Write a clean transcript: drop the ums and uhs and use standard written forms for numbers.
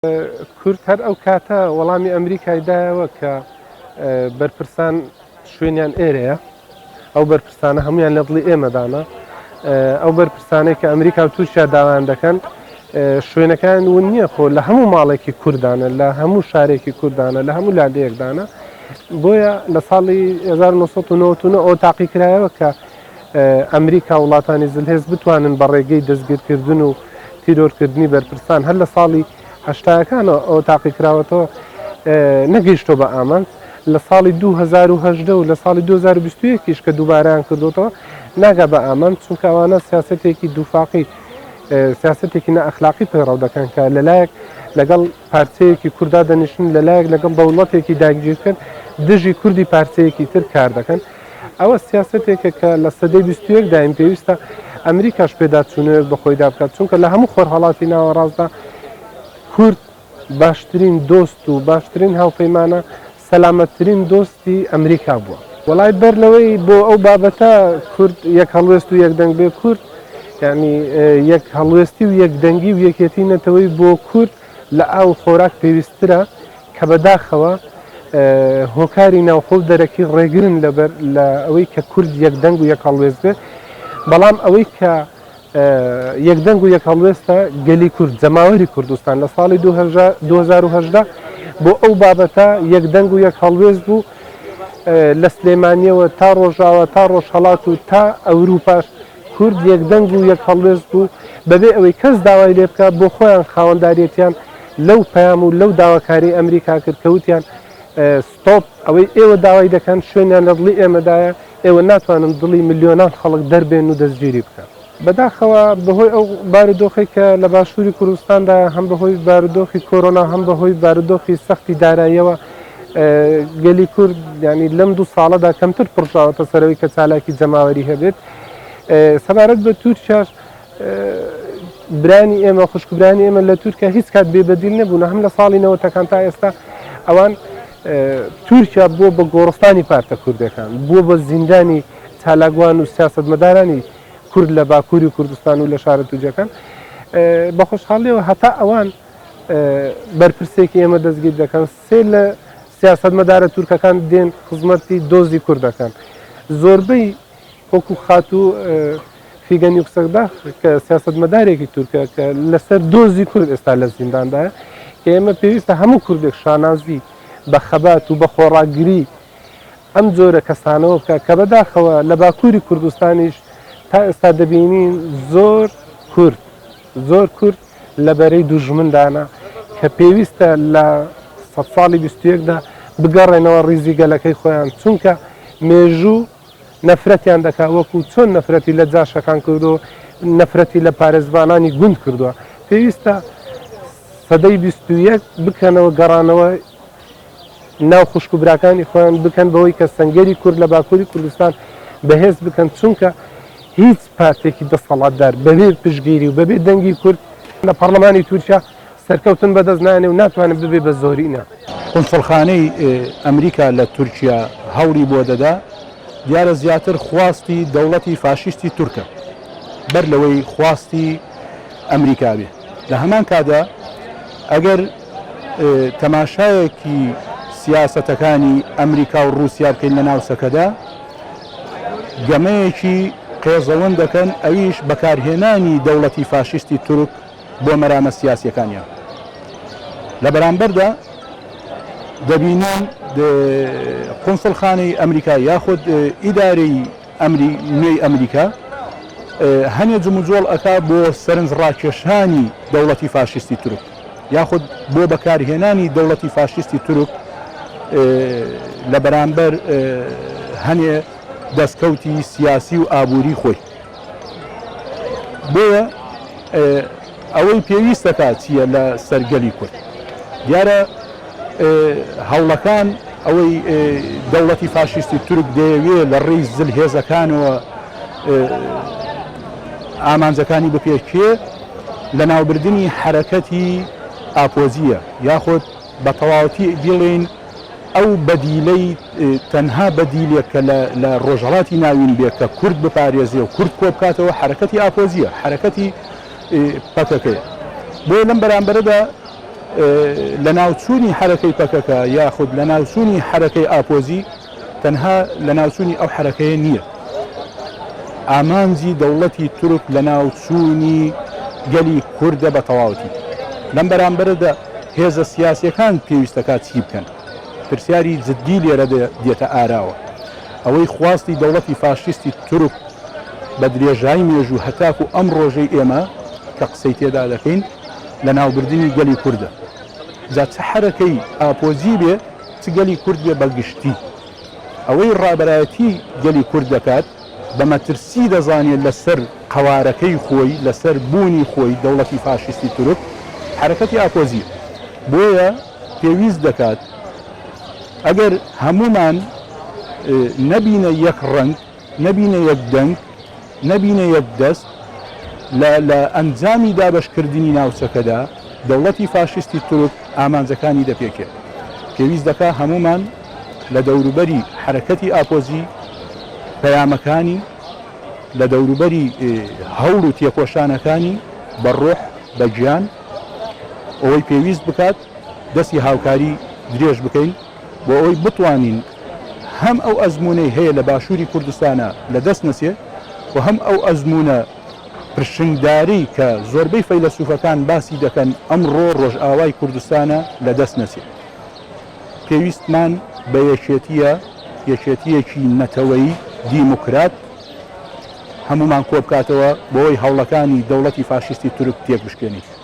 کورد هەر ئەو کاتە وەڵامی ئەمریکای دایەوە کە بەرپرسان شوێنیان ئێرەیە ئەو بەرپرسانە هەمویان لە دڵی ئێمەدانە ئەو بەرپرسانەی کە ئەمریکا و تووشیا داوایان دەکەن شوێنەکان ون نییە خۆ لە هەموو ماڵێکی کوردانە لە هەموو شارێکی کوردانە لە هەموو لادەیەکدانە بۆیە لە ساڵی 1990 ئەو تاقیکرایەوە کە ئەمریکا وڵاتانی زلهێز بتوانن بە ڕێگەی دەستگیرکردن و تیرۆرکردنی بەرپرسان هەر لە ساڵی هەشتاکانەوە ئەو تاقیکراوەتەوە نەگەیشتۆ بە ئامانج لە ساڵی 2010 و لە ساڵی 2021 کە دووبارەیان کردوتەوە ناگا بە ئامان چونکە ئەوانە سیاسەتێکی دووفاقی سیاسەتێکی نەئەخلاقی پەیڕەو دەکەن کە لەلایەک لەگەڵ پارچەیەکی کووردا دەنیشن لەلایەک لەگەڵ دەوڵەتێکی داگیرکرد دژی کوردی پارچەیەکی تر کار دەکەن ئەوە سیاسەتێکە کە لە سەدەی 21 دایم پێویستە ئەمریکاش پێدا چوونەوەک بەخۆیدا بکات چونکە لە هەموو خۆرهەڵاتی ناوەڕاستدا کورد باشترین دۆست و باشترین هاوپەیمانە سەلامەتترین دۆستی ئەمریکا بووە وڵای بەر لەوەی بۆ ئەو بابەتە کورد یەک هەڵوێست و یەکدەنگ بێ کورد یعنی یەک هەڵوێستی و یەکدەنگی و یەکێتی نەتەوەی بۆ کورد لە ئاو خۆراک پێویسترە کە بەداخەوە هۆکاری ناوخۆ دەرەکی ڕێگرن لەبەر لە ئەوەی کە کورد یەکدەنگ و یەک هەڵوێست بێت بەڵام ئەوەی کە یەکدەنگ و یەک هەڵوێستە گەلی کورد جەماوەری کوردستان لە ساڵی 2010 بۆ ئەو بابەتە یەکدەنگ و یەک هەڵوێست بوو لە سلێمانیەوە تا ڕۆژاوە تا ڕۆژهەڵات و تا ئەوروپاش کورد یەکدەنگ و یەک هەڵوێست بوو بەبێ ئەوەی کەس داوای لێ بکات بۆ خۆیان خاوەنداریەتیان لەو پەیام و لەو داواکاری ئەمریکا کرد کەوتیان ستۆپ ئەوەی ئێوە داوای دەکەن شوێنیان لە دڵی ئێمەدایە ئێوە ناتوانن دڵی ملیۆنان خەڵک دەربێن و دەستگیری بکەن بەداخەوە بەهۆی ئەو بارودۆخی کە لە باشووری کوردستاندا هەم بەهۆی بارودۆخی کۆرۆنا هەم بەهۆی بارودۆخی سەختی داراییەوە گەلی کورد ینی لەم دوو ساڵەدا کەمتر پڕژاوەتە سەرەوەی کە چالاکی جەماوەری هەبێت سەبارەت بە تورکیاش برانی ئێمە خوشکبرانی ئێمە لە تورکیا هیچ کات بێبەدیل نەبوون هەم لە ساڵی نەوەتەکان تا ئێستا ئەوان تورکیا بووە بە گۆڕستانی پارتە کوردەکان بووە بە زیندانی چالاگوان و سیاسەتمەدارانی کورد لە باکووری کوردستان و لە شارە توجەکان بە خۆشحاڵیەوە هەتا ئەوان بەرپرسێکی ئێمە دەستگیر دەکەن سێ لە سیاسەتمەدارە تورکەکان دێن خزمەتی دۆزی کوردەکان زۆربەی وەکو خاتوو فیگەن یوکسەکدا کە سیاسەتمەدارێکی تورکە کە لەسەر دۆزی کورد ئێستا لە زینداندایە کە ئێمە پێویستە هەموو کوردێک شانازی بە خەبات و بە خۆڕاگری ئەم جۆرە کەسانەوە بکە کە بەداخەوە لە باکووری کوردستانیش تا ئێستا دەبینین زۆر کورد لە بەرەی دوژمندانە کە پێویستە لە ساڵی 21دا بگەڕێنەوە ڕیزی گەلەکەی خۆیان چونکە مێژوو نەفرەتیان دەکا وەکو چۆن نەفرەتی لە جاشەکان کردو نەفرەتی لە پارێزبانانی گوند کردووە پێویستە سەدەی 21 بکەنەوە گەڕانەوە ناو خوشکبراکانی خۆیان بکەن بەوەی کە سەنگەری کورد لە باکووری کوردستان بەهێز بکەن چونکە هیچ پارتێکی دەسەڵاتدار بەبێ پشگیری و بەبێ دەنگی کورد لە پەرلەمانی تورکیا سەرکەوتن بەدەست نانێ و ناتوانێت ببێ بە زۆرینە قونسڵخانەی ئەمریکا لە تورکیا هەوری بۆ دەدا دیارە زیاتر خواستی دەوڵەتی فاشیستی تورکە بەر لەوەی خواستی ئەمریکا بێ لە هەمان کادا ئەگەر تەماشایەکی سیاسەتەکانی ئەمریکا و رووسیا بکەین لە ناوسەکەدا گەمەیەکی قێزەوەن دەکەن ئەویش بەکارهێنانی دەوڵەتی فاشیستی تورک بۆ مەرامە سیاسیەکانیان لە بەرامبەردا دەبینن قونسڵخانەی ئەمریکا یاخود ئیدارەی نوێی ئەمریکا هەنێ جموجۆڵ ئەکا بۆ سەرنجڕاکێشانی دەوڵەتی فاشیستی تورک یاخود بۆ بەکارهێنانی دەوڵەتی فاشیستی تورک لە بەرامبەر هەنێ دەستکەوتی سیاسی و ئابووری خۆی بۆیە ئەوەی پێویستەکە چییە لە سەرگەلی کورد دیارە هەوڵەکان ئەوەی دەوڵەتی فاشیستی تورک دەیەوێت لە ڕێی زلهێزەکانەوە ئامانجەکانی بپێکێ لە ناوبردنی حرەکەتی ئاپۆزیە یاخود بە تەواوەتی بڵێن ئەو بەدیلەی تەنها بەدیلێک کە لە ڕۆژهەڵاتی ناوین بێت کە کورد بپارێزێ و کورد کۆ بکاتەوە حرەکەتی ئاپۆزیە حرەکەتی پەکەکەیە بۆ لەم بەرامبەرەدا لە ناوچوونی حرەکەی پەکەکە یاخود لە ناوچوونی حرەکەی ئاپۆزی تەنها لە ناوچوونی ئەو حرەکەیە نییە، ئامانجی دەوڵەتی تورک لە ناوچوونی گەلی کوردە بە تەواوەتی. لەم بەرامبەردا هێزە سیاسیەکان پێویستەکات چی بکەن؟ پرسیاری جددی لێرە دێتە ئاراوە. ئەوەی خواستی دەوڵەتی فاشیستی تورک بە درێژایی مێژوو هەتاکو ئەم ڕۆژەی ئێمە کە قسەی تێدا دەکەین لە ناوبردننی گەلی کووردە. جا چه حرەکەی ئاپۆزی بێ چ گەلی کورد بێ بەگشتی. ئەوەی ڕابەرایەتی گەلی کورد دەکات بە مەترسی دەزانێت لەسەر قەوارەکەی خۆی لەسەر بوونی خۆی دەوڵەتی فاشیستی تورک حرەکەتی ئاپۆزیە. بۆیە پێویست دەکات ئەگەر هەمومان نەبینە یەک ڕنگ، نەبینە یەک دەنگ، نەبینە یەک دەست لە ئەنجامی دابەشکردنی ناوچەکەدا دەوڵەتی فاشیستی تورک ئامانجەکانی دەپێکێت. پێویست دەکات هەمومان لە دەوروبەری حرەکەتی ئاپۆزی پەیامەکانی لە دەوروبەری هەوڵ و تێکۆشانەکانی بە ڕۆح بە گیان ئەوەی پێویست بکات دەستی هاوکاری درێژ بکەین بۆ ئەوەی بتوانین هەم ئەو ئەزمونەی هەیە لە باشووری کوردستانە لە دەست نەچێت و هەم ئەو ئەزمونە پرشنگداری کە زۆربەی فەیلسوفەکان باسی دەکەن ئەمڕۆ ڕۆژئاوای کوردستانە لە دەست نەچێت. پێویستمان بە یەکێتیەکی نەتەوەیی دیموکرات هەمومان کۆ بکاتەوە بۆ ئەوەی هەوڵەکانی دەوڵەتی فاشیستی تورک تێک بشکێنیت.